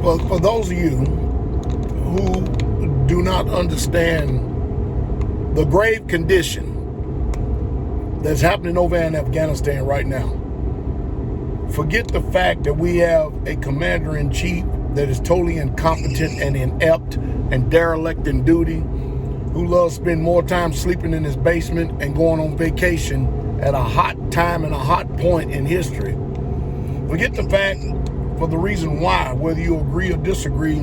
For those of you who do not understand the grave condition that's happening over in Afghanistan right now, forget the fact that we have a commander-in-chief that is totally incompetent and inept and derelict in duty, who loves to spend more time sleeping in his basement and going on vacation at a hot time and a hot point in history. Forget the fact, for the reason why, whether you agree or disagree,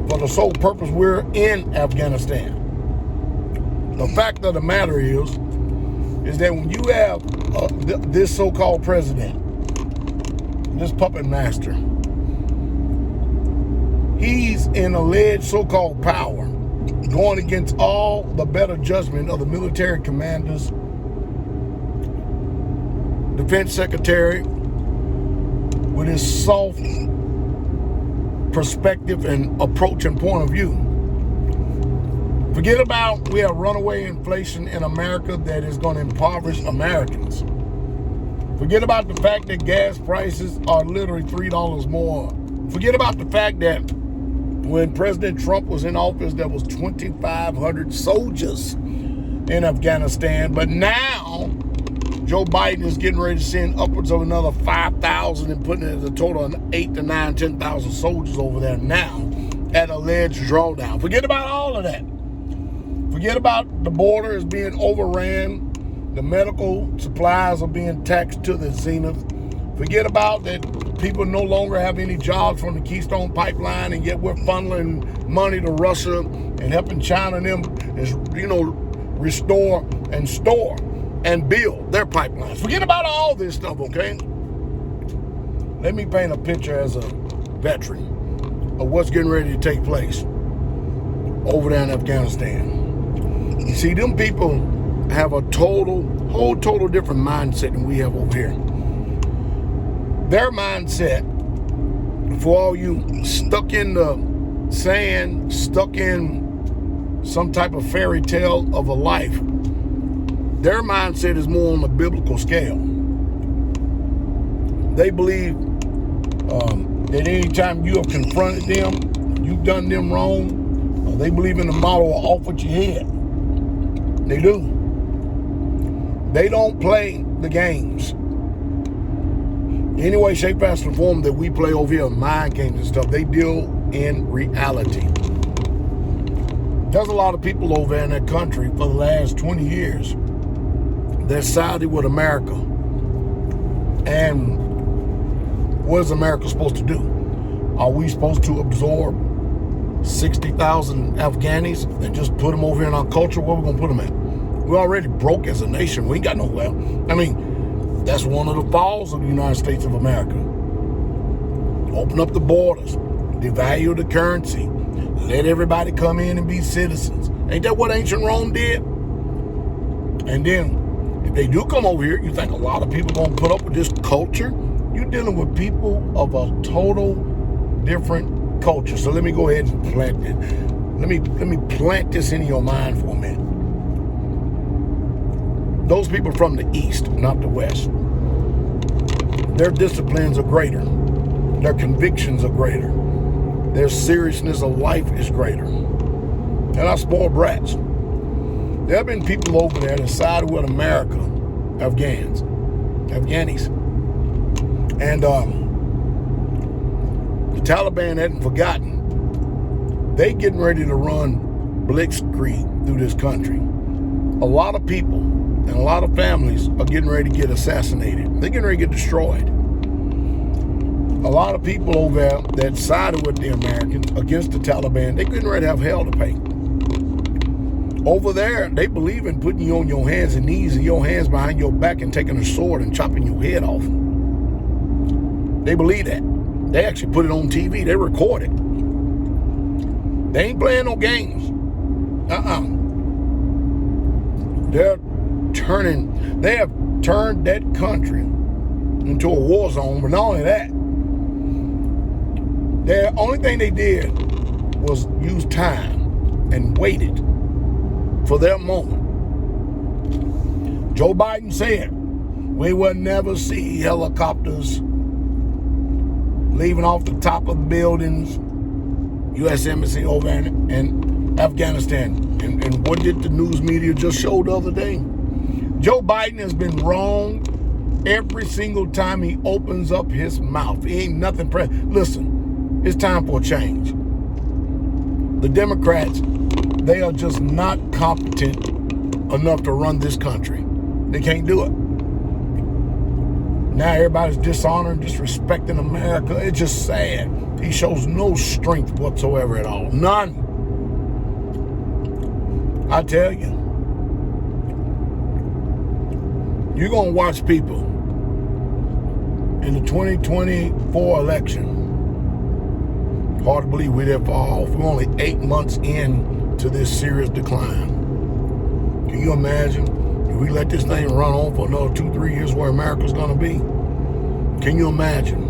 for the sole purpose we're in Afghanistan. The fact of the matter is that when you have this so-called president, this puppet master, he's in alleged so-called power, going against all the better judgment of the military commanders, defense secretary, with his soft perspective and approach and point of view. Forget about we have runaway inflation in America that is going to impoverish Americans. Forget about the fact that gas prices are literally $3 more. Forget about the fact that when President Trump was in office, there was 2,500 soldiers in Afghanistan. But now, Joe Biden is getting ready to send upwards of another 5,000 and putting it as a total of 8 to 9, 10,000 soldiers over there now at alleged drawdown. Forget about all of that. Forget about the border is being overran. The medical supplies are being taxed to the zenith. Forget about that people no longer have any jobs from the Keystone Pipeline, and yet we're funneling money to Russia and helping China and them, restore and store and build their pipelines. Forget about all this stuff, okay? Let me paint a picture as a veteran of what's getting ready to take place over there in Afghanistan. You see, them people have a total different mindset than we have over here. Their mindset, for all you stuck in the sand, stuck in some type of fairy tale of a life, their mindset is more on the biblical scale. They believe that anytime you have confronted them, you've done them wrong, they believe in the motto of off with your head. They do. They don't play the games. Any way, shape, fashion, or form that we play over here, mind games and stuff, they deal in reality. There's a lot of people over there in that country for the last 20 years that sided with America. And what is America supposed to do? Are we supposed to absorb 60,000 Afghanis and just put them over here in our culture? Where are we going to put them at? We're already broke as a nation. We ain't got nowhere. I mean, that's one of the falls of the United States of America. Open up the borders, devalue the currency, let everybody come in and be citizens. Ain't that what ancient Rome did? And then, if they do come over here, you think a lot of people gonna put up with this culture? You're dealing with people of a total different culture. So let me go ahead and plant it. Let me plant this in your mind for a minute. Those people from the East, not the West, their disciplines are greater. Their convictions are greater. Their seriousness of life is greater. They're not spoiled brats. There have been people over there that sided with America, Afghanis. And the Taliban hadn't forgotten. They getting ready to run blitzkrieg through this country. A lot of people and a lot of families are getting ready to get assassinated. They're getting ready to get destroyed. A lot of people over there that sided with the Americans against the Taliban, they're getting ready to have hell to pay. Over there, they believe in putting you on your hands and knees and your hands behind your back and taking a sword and chopping your head off. They believe that. They actually put it on TV. They record it. They ain't playing no games. They have turned that country into a war zone, but not only that, the only thing they did was use time and waited for their moment. Joe Biden said, we will never see helicopters leaving off the top of the buildings, U.S. Embassy over in Afghanistan. And what did the news media just show the other day? Joe Biden has been wrong every single time he opens up his mouth. He ain't nothing. Listen, it's time for a change. The Democrats, they are just not competent enough to run this country. They can't do it. Now everybody's dishonoring, disrespecting America. It's just sad. He shows no strength whatsoever at all. None. I tell you, you're going to watch people in the 2024 election. Hard to believe we're that far off. We're only 8 months into this serious decline. Can you imagine if we let this thing run on for another 2-3 years where America's going to be? Can you imagine?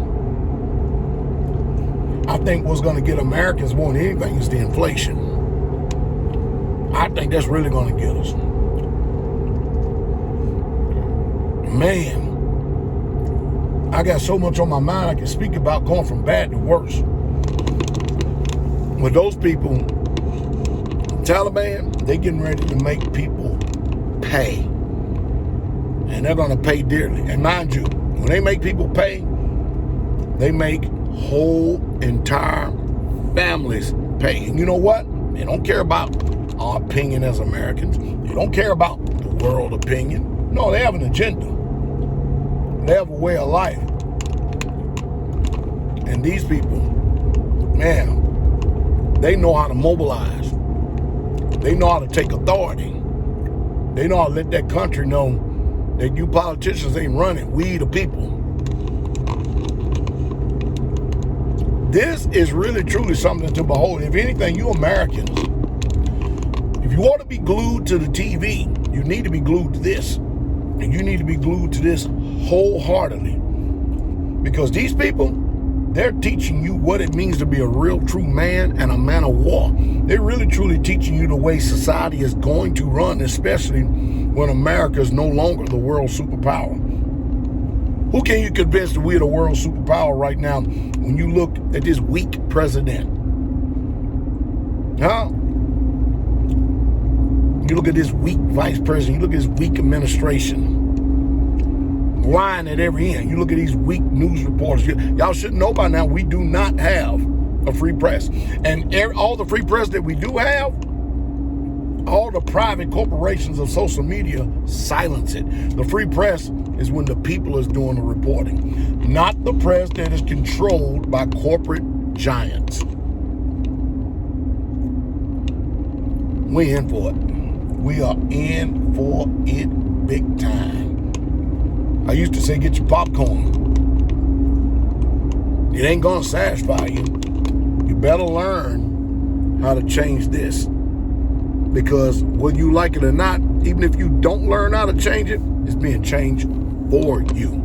I think what's going to get Americans more than anything is the inflation. I think that's really going to get us. Man, I got so much on my mind I can speak about going from bad to worse. With those people, Taliban, they getting ready to make people pay. And they're going to pay dearly. And mind you, when they make people pay, they make whole entire families pay. And you know what? They don't care about our opinion as Americans. They don't care about the world opinion. No, they have an agenda. They have a way of life. And these people, man, they know how to mobilize. They know how to take authority. They know how to let that country know that you politicians ain't running. We the people. This is really, truly something to behold. If anything, you Americans, if you want to be glued to the TV, you need to be glued to this. And you need to be glued to this wholeheartedly. Because these people, they're teaching you what it means to be a real, true man and a man of war. They're really, truly teaching you the way society is going to run, especially when America is no longer the world superpower. Who can you convince that we're the world superpower right now when you look at this weak president? Huh? You look at this weak vice president. You look at this weak administration. Lying at every end. You look at these weak news reporters. Y'all should know by now we do not have a free press. And all the free press that we do have, all the private corporations of social media silence it. The free press is when the people is doing the reporting, not the press that is controlled by corporate giants. We in for it. We are in for it big time. I used to say, get your popcorn. It ain't gonna satisfy you. You better learn how to change this. Because whether you like it or not, even if you don't learn how to change it, it's being changed for you.